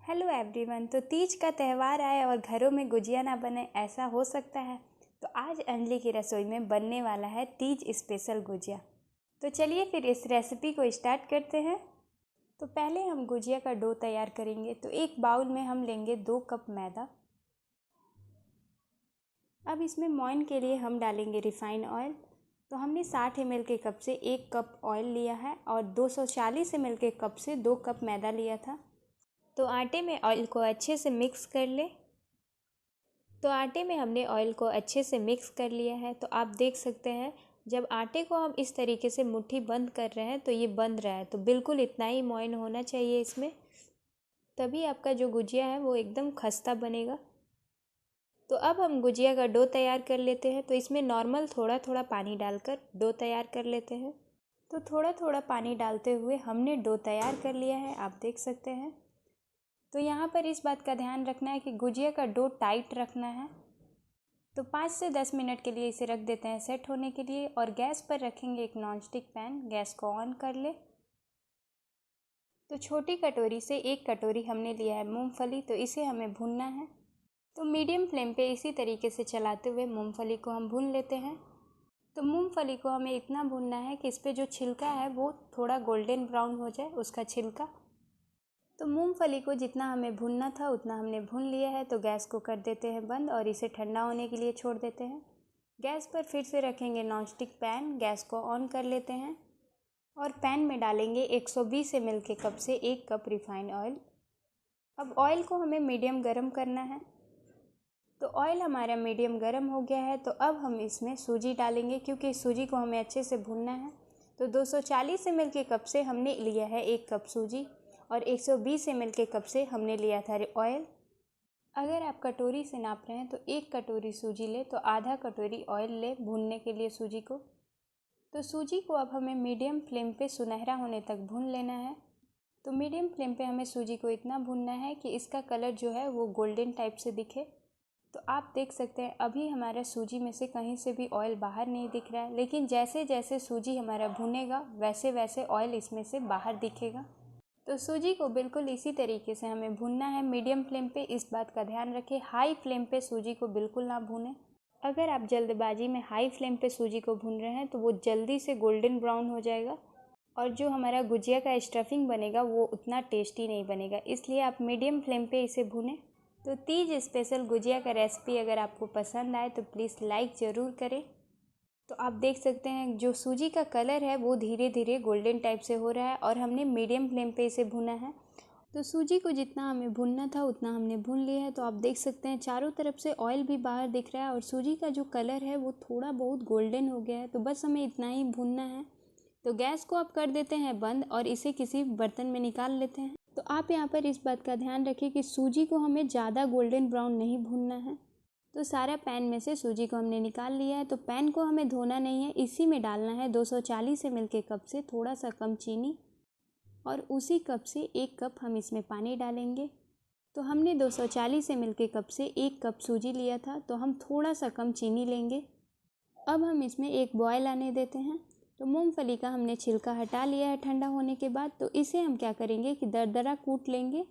Hello everyone. तो तीज का त्यौहार आए और घरों में गुजिया ना बने, ऐसा हो सकता है? तो आज अंजलि की रसोई में बनने वाला है तीज स्पेशल गुजिया। तो चलिए फिर इस रेसिपी को स्टार्ट करते हैं। तो पहले हम गुजिया का डो तैयार करेंगे। तो एक बाउल में हम लेंगे 2 कप मैदा। अब इसमें मोइन के लिए हम डालेंगे रिफाइंड ऑयल। तो हमने 60 ml के कप से 1 कप ऑयल लिया है और 240 ml के कप से 2 कप मैदा लिया था। तो आटे में ऑयल को अच्छे से मिक्स कर ले। तो आटे में हमने ऑयल को अच्छे से मिक्स कर लिया है। तो आप देख सकते हैं जब आटे को हम इस तरीके से मुट्ठी बंद कर रहे हैं तो ये बंद रहा है। तो बिल्कुल इतना ही मोइन होना चाहिए इसमें, तभी आपका जो गुजिया है वो एकदम खस्ता बनेगा। तो अब हम गुजिया का डो तैयार कर लेते हैं। तो इसमें नॉर्मल थोड़ा थोड़ा पानी डालकर डो तैयार कर लेते हैं। तो थोड़ा थोड़ा पानी डालते हुए हमने डो तैयार कर लिया है, आप देख सकते हैं। तो यहाँ पर इस बात का ध्यान रखना है कि गुजिया का डो टाइट रखना है। तो 5 से 10 मिनट के लिए इसे रख देते हैं सेट होने के लिए और गैस पर रखेंगे एक नॉनस्टिक पैन। गैस को ऑन कर ले। तो छोटी कटोरी से 1 कटोरी हमने लिया है मूंगफली, तो इसे हमें भूनना है। तो मीडियम फ्लेम पे इसी तरीके से चलाते हुए मूंगफली को हम भून लेते हैं। तो मूंगफली को हमें इतना भूनना है कि इस पर जो छिलका है वो थोड़ा गोल्डन ब्राउन हो जाए, उसका छिलका। तो मूंगफली को जितना हमें भूनना था उतना हमने भून लिया है। तो गैस को कर देते हैं बंद और इसे ठंडा होने के लिए छोड़ देते हैं। गैस पर फिर से रखेंगे नॉनस्टिक पैन। गैस को ऑन कर लेते हैं और पैन में डालेंगे 120 ml के कप से 1 कप रिफाइंड ऑयल। अब ऑयल को हमें मीडियम गरम करना है। तो ऑयल हमारा मीडियम गरम हो गया है। तो अब हम इसमें सूजी डालेंगे, क्योंकि सूजी को हमें अच्छे से भूनना है। तो 240 ml के कप से हमने लिया है 1 कप सूजी और 120 ml के कप से हमने लिया था ऑयल। अगर आप कटोरी से नाप रहे हैं तो 1 कटोरी सूजी ले तो आधा कटोरी ऑयल ले भूनने के लिए सूजी को। तो सूजी को अब हमें मीडियम फ्लेम पे सुनहरा होने तक भून लेना है। तो मीडियम फ्लेम पे हमें सूजी को इतना भूनना है कि इसका कलर जो है वो गोल्डन टाइप से दिखे। तो आप देख सकते हैं अभी हमारा सूजी में से कहीं से भी ऑयल बाहर नहीं दिख रहा है, लेकिन जैसे जैसे सूजी हमारा भुनेगा वैसे वैसे ऑयल इसमें से बाहर दिखेगा। तो सूजी को बिल्कुल इसी तरीके से हमें भूनना है मीडियम फ्लेम पे। इस बात का ध्यान रखें, हाई फ्लेम पे सूजी को बिल्कुल ना भूनें। अगर आप जल्दबाजी में हाई फ्लेम पे सूजी को भून रहे हैं तो वो जल्दी से गोल्डन ब्राउन हो जाएगा और जो हमारा गुजिया का स्टफिंग बनेगा वो उतना टेस्टी नहीं बनेगा। इसलिए आप मीडियम फ्लेम पे इसे भूनें। तो तीज स्पेशल गुजिया का रेसिपी अगर आपको पसंद आए तो प्लीज़ लाइक ज़रूर करें। तो आप देख सकते हैं जो सूजी का कलर है वो धीरे धीरे गोल्डन टाइप से हो रहा है और हमने मीडियम फ्लेम पे इसे भुना है। तो सूजी को जितना हमें भुनना था उतना हमने भून लिया है। तो आप देख सकते हैं चारों तरफ से ऑयल भी बाहर दिख रहा है और सूजी का जो कलर है वो थोड़ा बहुत गोल्डन हो गया है। तो बस हमें इतना ही भूनना है। तो गैस को आप कर देते हैं बंद और इसे किसी बर्तन में निकाल लेते हैं। तो आप यहाँ पर इस बात का ध्यान रखें कि सूजी को हमें ज़्यादा गोल्डन ब्राउन नहीं भूनना है। तो सारा पैन में से सूजी को हमने निकाल लिया है। तो पैन को हमें धोना नहीं है, इसी में डालना है 240 ml के कप से थोड़ा सा कम चीनी और उसी कप से 1 कप हम इसमें पानी डालेंगे। तो हमने 240 ml के कप से 1 कप सूजी लिया था, तो हम थोड़ा सा कम चीनी लेंगे। अब हम इसमें एक बॉयल आने देते हैं। तो मूंगफली का हमने छिलका हटा लिया है ठंडा होने के बाद। तो इसे हम क्या करेंगे कि दरदरा कूट लेंगे।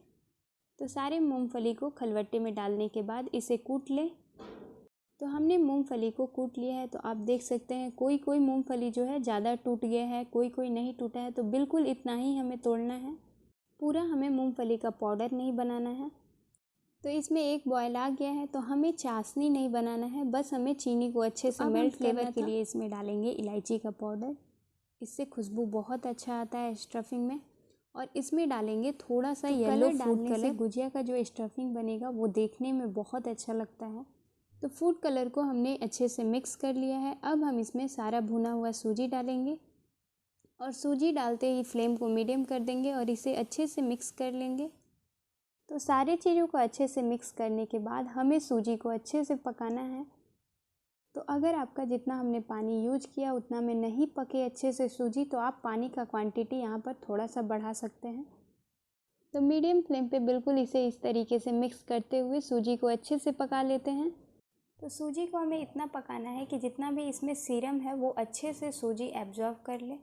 तो सारे मूंगफली को खलबट्टे में डालने के बाद इसे कूट लें। तो हमने मूंगफली को कूट लिया है। तो आप देख सकते हैं कोई कोई मूंगफली जो है ज़्यादा टूट गया है, कोई कोई नहीं टूटा है। तो बिल्कुल इतना ही हमें तोड़ना है, पूरा हमें मूंगफली का पाउडर नहीं बनाना है। तो इसमें एक बॉयल आ गया है। तो हमें चाशनी नहीं बनाना है, बस हमें चीनी को अच्छे से मेल्ट फ्लेवर के लिए इसमें डालेंगे इलायची का पाउडर। इससे खुशबू बहुत अच्छा आता है स्टफिंग में। और इसमें डालेंगे थोड़ा सा येलो फूड कलर। गुजिया का जो स्टफिंग बनेगा वो देखने में बहुत अच्छा लगता है। तो फूड कलर को हमने अच्छे से मिक्स कर लिया है। अब हम इसमें सारा भुना हुआ सूजी डालेंगे और सूजी डालते ही फ्लेम को मीडियम कर देंगे और इसे अच्छे से मिक्स कर लेंगे। तो सारे चीज़ों को अच्छे से मिक्स करने के बाद हमें सूजी को अच्छे से पकाना है। तो अगर आपका जितना हमने पानी यूज किया उतना में नहीं पके अच्छे से सूजी, तो आप पानी का क्वांटिटी यहाँ पर थोड़ा सा बढ़ा सकते हैं। तो मीडियम फ्लेम पे बिल्कुल इसे इस तरीके से मिक्स करते हुए सूजी को अच्छे से पका लेते हैं। तो सूजी को हमें इतना पकाना है कि जितना भी इसमें सीरम है वो अच्छे से सूजी एब्जॉर्ब कर ले।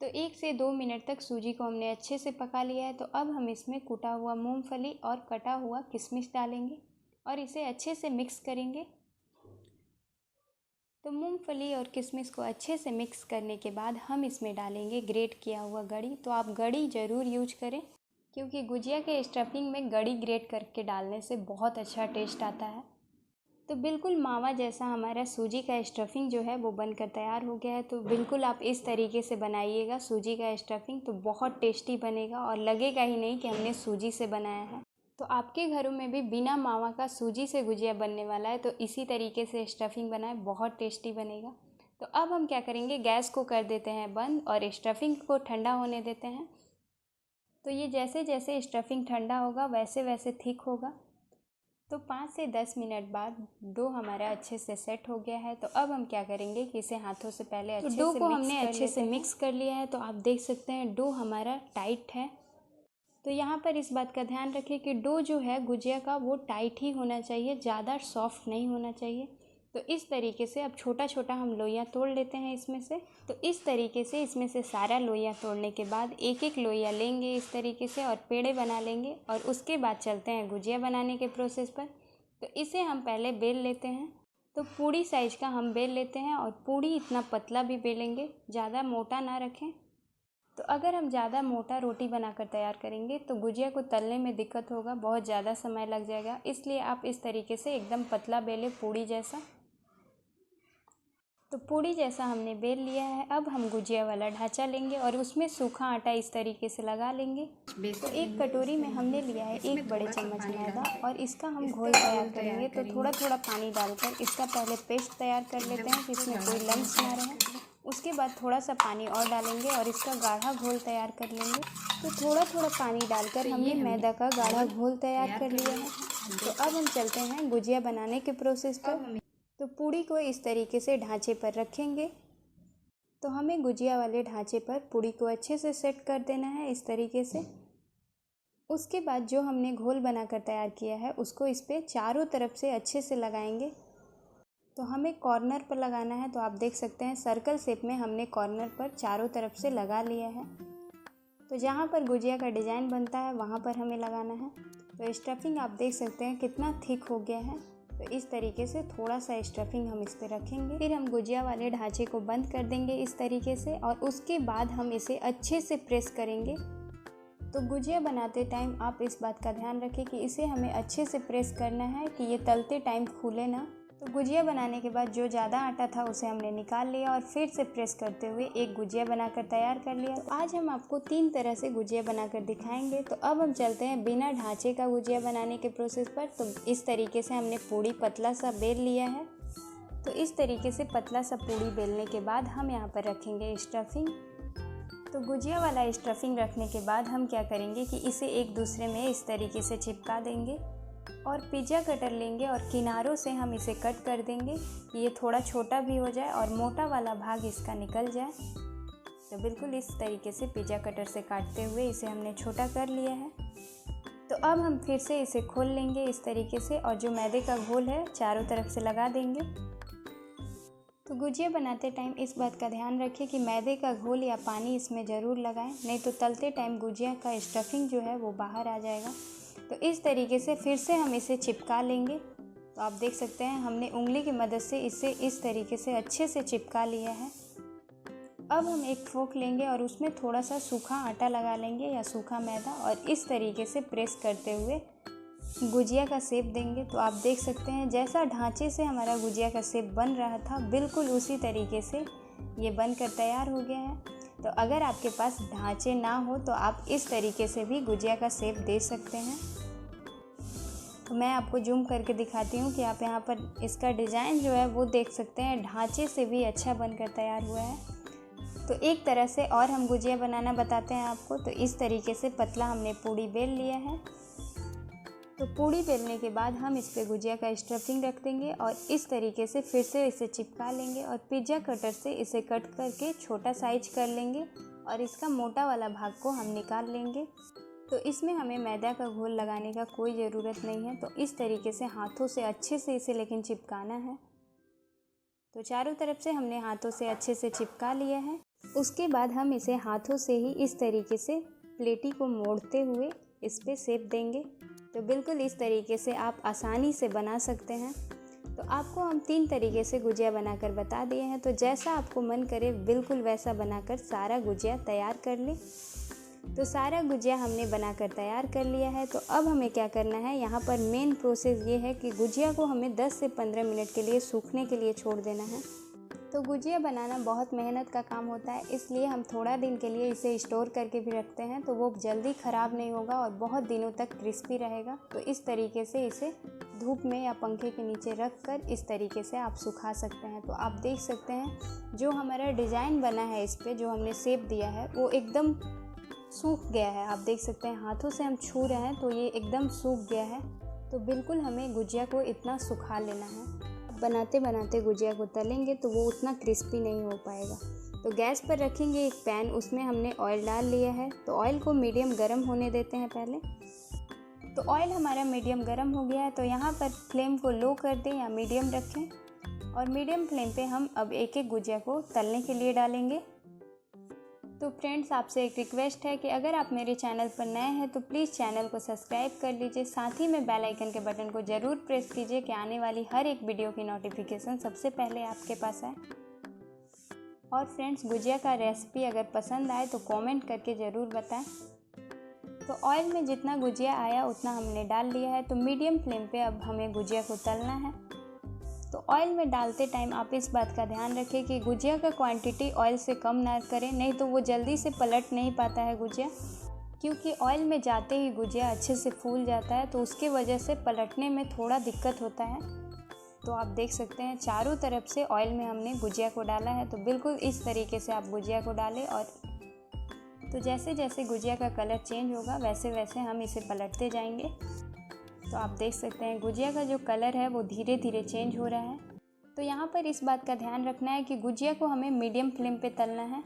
तो 1 से 2 मिनट तक सूजी को हमने अच्छे से पका लिया है। तो अब हम इसमें कुटा हुआ मूंगफली और कटा हुआ किशमिश डालेंगे और इसे अच्छे से मिक्स करेंगे। तो मूंगफली और किशमिश को अच्छे से मिक्स करने के बाद हम इसमें डालेंगे ग्रेट किया हुआ गरी। तो आप गरी ज़रूर यूज करें, क्योंकि गुजिया के स्टफिंग में गरी ग्रेट करके डालने से बहुत अच्छा टेस्ट आता है। तो बिल्कुल मावा जैसा हमारा सूजी का स्टफिंग जो है वो बनकर तैयार हो गया है। तो बिल्कुल आप इस तरीके से बनाइएगा सूजी का स्टफिंग, तो बहुत टेस्टी बनेगा और लगेगा ही नहीं कि हमने सूजी से बनाया है। तो आपके घरों में भी बिना मावा का सूजी से गुजिया बनने वाला है, तो इसी तरीके से स्टफिंग बनाएं, बहुत टेस्टी बनेगा। तो अब हम क्या करेंगे, गैस को कर देते हैं बंद और स्टफिंग को ठंडा होने देते हैं। तो ये जैसे जैसे स्टफिंग ठंडा होगा वैसे वैसे थिक होगा। तो 5 से 10 मिनट बाद डो हमारा अच्छे से सेट हो गया है। तो अब हम क्या करेंगे कि इसे हाथों से पहले अच्छे से डो को हमने अच्छे से मिक्स कर लिया है। तो आप देख सकते हैं डो हमारा टाइट है। तो यहाँ पर इस बात का ध्यान रखें कि डो जो है गुजिया का वो टाइट ही होना चाहिए, ज़्यादा सॉफ्ट नहीं होना चाहिए। तो इस तरीके से अब छोटा छोटा हम लोइयाँ तोड़ लेते हैं इसमें से। तो इस तरीके से इसमें से सारा लोइयाँ तोड़ने के बाद एक एक लोइयाँ लेंगे इस तरीके से और पेड़े बना लेंगे और उसके बाद चलते हैं गुजिया बनाने के प्रोसेस पर। तो इसे हम पहले बेल लेते हैं। तो पूड़ी साइज़ का हम बेल लेते हैं और पूड़ी इतना पतला भी बेलेंगे, ज़्यादा मोटा ना रखें। तो अगर हम ज़्यादा मोटा रोटी बनाकर तैयार करेंगे तो गुजिया को तलने में दिक्कत होगा, बहुत ज़्यादा समय लग जाएगा। इसलिए आप इस तरीके से एकदम पतला बेलें पूड़ी जैसा। तो पूड़ी जैसा हमने बेल लिया है। अब हम गुजिया वाला ढांचा लेंगे और उसमें सूखा आटा इस तरीके से लगा लेंगे। तो एक कटोरी में हमने लिया है 1 बड़े चम्मच मैदा और इसका हम घोल तैयार करेंगे। तो थोड़ा थोड़ा पानी डालकर इसका पहले पेस्ट तैयार कर लेते हैं जिसमें कोई लम्स ना रहे। उसके बाद थोड़ा सा पानी और डालेंगे और इसका गाढ़ा घोल तैयार कर लेंगे। तो थोड़ा थोड़ा पानी डालकर हमने मैदा का गाढ़ा घोल तैयार कर लिया है। तो अब हम चलते हैं गुजिया बनाने के प्रोसेस पर। तो पूड़ी को इस तरीके से ढांचे पर रखेंगे। तो हमें गुजिया वाले ढांचे पर पूड़ी को अच्छे से सेट कर देना है इस तरीके से। उसके बाद जो हमने घोल बनाकर तैयार किया है उसको इस पर चारों तरफ से अच्छे से लगाएंगे। तो हमें कॉर्नर पर लगाना है। तो आप देख सकते हैं सर्कल शेप में हमने कॉर्नर पर चारों तरफ से लगा लिया है। तो जहाँ पर गुजिया का डिज़ाइन बनता है वहाँ पर हमें लगाना है। तो स्टफिंग आप देख सकते हैं कितना थिक हो गया है। तो इस तरीके से थोड़ा सा स्टफिंग हम इस पर रखेंगे। फिर हम गुजिया वाले ढांचे को बंद कर देंगे इस तरीके से और उसके बाद हम इसे अच्छे से प्रेस करेंगे। तो गुजिया बनाते टाइम आप इस बात का ध्यान रखें कि इसे हमें अच्छे से प्रेस करना है कि ये तलते टाइम फूले ना। तो गुजिया बनाने के बाद जो ज़्यादा आटा था उसे हमने निकाल लिया और फिर से प्रेस करते हुए एक गुजिया बनाकर तैयार कर लिया। तो आज हम आपको 3 तरह से गुजिया बनाकर दिखाएंगे। तो अब हम चलते हैं बिना ढांचे का गुजिया बनाने के प्रोसेस पर। तो इस तरीके से हमने पूड़ी पतला सा बेल लिया है। तो इस तरीके से पतला सा पूड़ी बेलने के बाद हम यहाँ पर रखेंगे स्टफिंग। तो गुजिया वाला स्टफिंग रखने के बाद हम क्या करेंगे कि इसे एक दूसरे में इस तरीके से चिपका देंगे और पिज़्ज़ा कटर लेंगे और किनारों से हम इसे कट कर देंगे कि ये थोड़ा छोटा भी हो जाए और मोटा वाला भाग इसका निकल जाए। तो बिल्कुल इस तरीके से पिज़्ज़ा कटर से काटते हुए इसे हमने छोटा कर लिया है। तो अब हम फिर से इसे खोल लेंगे इस तरीके से और जो मैदे का घोल है चारों तरफ से लगा देंगे। तो गुजिया बनाते टाइम इस बात का ध्यान रखें कि मैदे का घोल या पानी इसमें ज़रूर लगाएं, नहीं तो तलते टाइम गुजिया का स्टफिंग जो है वो बाहर आ जाएगा। तो इस तरीके से फिर से हम इसे चिपका लेंगे। तो आप देख सकते हैं हमने उंगली की मदद से इसे इस तरीके से अच्छे से चिपका लिया है। अब हम एक फोक लेंगे और उसमें थोड़ा सा सूखा आटा लगा लेंगे या सूखा मैदा और इस तरीके से प्रेस करते हुए गुजिया का शेप देंगे। तो आप देख सकते हैं जैसा ढांचे से हमारा गुजिया का शेप बन रहा था बिल्कुल उसी तरीके से ये बनकर तैयार हो गया है। तो अगर आपके पास ढांचे ना हो तो आप इस तरीके से भी गुजिया का शेप दे सकते हैं। तो मैं आपको जूम करके दिखाती हूँ कि आप यहाँ पर इसका डिज़ाइन जो है वो देख सकते हैं, ढांचे से भी अच्छा बनकर तैयार हुआ है। तो एक तरह से और हम गुजिया बनाना बताते हैं आपको। तो इस तरीके से पतला हमने पूड़ी बेल लिया है। तो पूड़ी बेलने के बाद हम इस पर गुजिया का स्टफिंग रख देंगे और इस तरीके से फिर से इसे चिपका लेंगे और पिज़्ज़ा कटर से इसे कट करके छोटा साइज कर लेंगे और इसका मोटा वाला भाग को हम निकाल लेंगे। तो इसमें हमें मैदा का घोल लगाने का कोई ज़रूरत नहीं है। तो इस तरीके से हाथों से अच्छे से इसे लेकिन चिपकाना है। तो चारों तरफ से हमने हाथों से अच्छे से चिपका लिया है। उसके बाद हम इसे हाथों से ही इस तरीके से प्लेटी को मोड़ते हुए इस पे शेप देंगे। तो बिल्कुल इस तरीके से आप आसानी से बना सकते हैं। तो आपको हम 3 तरीके से गुजिया बनाकर बता दिए हैं, तो जैसा आपको मन करे बिल्कुल वैसा बनाकर सारा गुजिया तैयार कर लें। तो सारा गुजिया हमने बनाकर तैयार कर लिया है। तो अब हमें क्या करना है, यहाँ पर मेन प्रोसेस ये है कि गुजिया को हमें 10 से 15 मिनट के लिए सूखने के लिए छोड़ देना है। तो गुजिया बनाना बहुत मेहनत का काम होता है, इसलिए हम थोड़ा दिन के लिए इसे स्टोर करके भी रखते हैं, तो वो जल्दी ख़राब नहीं होगा और बहुत दिनों तक क्रिस्पी रहेगा। तो इस तरीके से इसे धूप में या पंखे के नीचे रख कर इस तरीके से आप सुखा सकते हैं। तो आप देख सकते हैं जो हमारा डिज़ाइन बना है, इस पर जो हमने शेप दिया है वो एकदम सूख गया है। आप देख सकते हैं हाथों से हम छू रहे हैं तो ये एकदम सूख गया है। तो बिल्कुल हमें गुजिया को इतना सुखा लेना है। बनाते बनाते गुजिया को तलेंगे तो वो उतना क्रिस्पी नहीं हो पाएगा। तो गैस पर रखेंगे एक पैन, उसमें हमने ऑयल डाल लिया है। तो ऑयल को मीडियम गरम होने देते हैं पहले। तो ऑयल हमारा मीडियम गरम हो गया है, तो यहाँ पर फ्लेम को लो कर दें या मीडियम रखें और मीडियम फ्लेम पे हम अब एक एक गुजिया को तलने के लिए डालेंगे। तो फ्रेंड्स, आपसे एक रिक्वेस्ट है कि अगर आप मेरे चैनल पर नए हैं तो प्लीज़ चैनल को सब्सक्राइब कर लीजिए, साथ ही में बेल आइकन के बटन को ज़रूर प्रेस कीजिए कि आने वाली हर एक वीडियो की नोटिफिकेशन सबसे पहले आपके पास आए। और फ्रेंड्स, गुजिया का रेसिपी अगर पसंद आए तो कमेंट करके ज़रूर बताएं। तो ऑयल में जितना गुजिया आया उतना हमने डाल लिया है। तो मीडियम फ्लेम पे अब हमें गुजिया को तलना है। तो ऑयल में डालते टाइम आप इस बात का ध्यान रखें कि गुजिया का क्वांटिटी ऑयल से कम ना करें, नहीं तो वो जल्दी से पलट नहीं पाता है गुजिया, क्योंकि ऑयल में जाते ही गुजिया अच्छे से फूल जाता है, तो उसके वजह से पलटने में थोड़ा दिक्कत होता है। तो आप देख सकते हैं चारों तरफ से ऑयल में हमने गुजिया को डाला है। तो बिल्कुल इस तरीके से आप गुजिया को डालें और तो जैसे जैसे गुजिया का कलर चेंज होगा वैसे वैसे हम इसे पलटते जाएंगे। तो आप देख सकते हैं गुजिया का जो कलर है वो धीरे धीरे चेंज हो रहा है। तो यहाँ पर इस बात का ध्यान रखना है कि गुजिया को हमें मीडियम फ्लेम पे तलना है।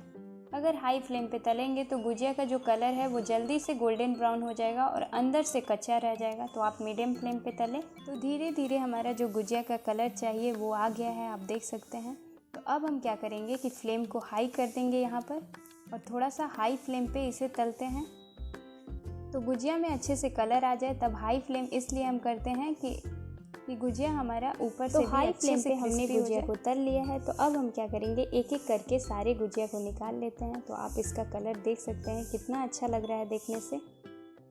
अगर हाई फ्लेम पे तलेंगे तो गुजिया का जो कलर है वो जल्दी से गोल्डन ब्राउन हो जाएगा और अंदर से कच्चा रह जाएगा। तो आप मीडियम फ्लेम पे तलें। तो धीरे धीरे हमारा जो गुजिया का कलर चाहिए वो आ गया है, आप देख सकते हैं। तो अब हम क्या करेंगे कि फ्लेम को हाई कर देंगे यहाँ पर और थोड़ा सा हाई फ्लेम पे इसे तलते हैं। तो गुजिया में अच्छे से कलर आ जाए तब हाई फ्लेम इसलिए हम करते हैं कि गुजिया हमारा ऊपर से हाई फ्लेम पे हमने गुजिया को तल लिया है। तो अब हम क्या करेंगे, एक एक करके सारे गुजिया को निकाल लेते हैं। तो आप इसका कलर देख सकते हैं कितना अच्छा लग रहा है देखने से।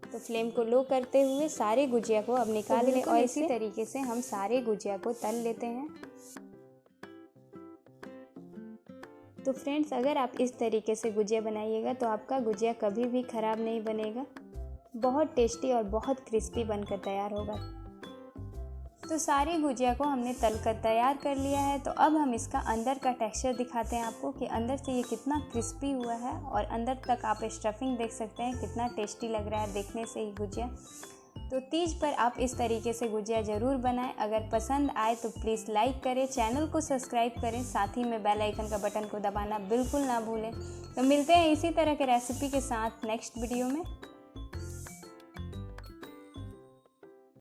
तो फ्लेम को लो करते हुए सारे गुजिया को अब निकाल लें और इसी तरीके से हम सारे गुजिया को तल लेते हैं। तो फ्रेंड्स, अगर आप इस तरीके से गुजिया बनाइएगा तो आपका गुजिया कभी भी ख़राब नहीं बनेगा, बहुत टेस्टी और बहुत क्रिस्पी बनकर तैयार होगा। तो सारी गुजिया को हमने तल कर तैयार कर लिया है। तो अब हम इसका अंदर का टेक्सचर दिखाते हैं आपको कि अंदर से ये कितना क्रिस्पी हुआ है और अंदर तक आप स्टफिंग देख सकते हैं कितना टेस्टी लग रहा है देखने से ही गुजिया। तो तीज पर आप इस तरीके से गुजिया ज़रूर बनाएं। अगर पसंद आए तो प्लीज़ लाइक करें, चैनल को सब्सक्राइब करें, साथ ही में बेल आइकन का बटन को दबाना बिल्कुल ना भूलें। तो मिलते हैं इसी तरह के रेसिपी के साथ नेक्स्ट वीडियो में।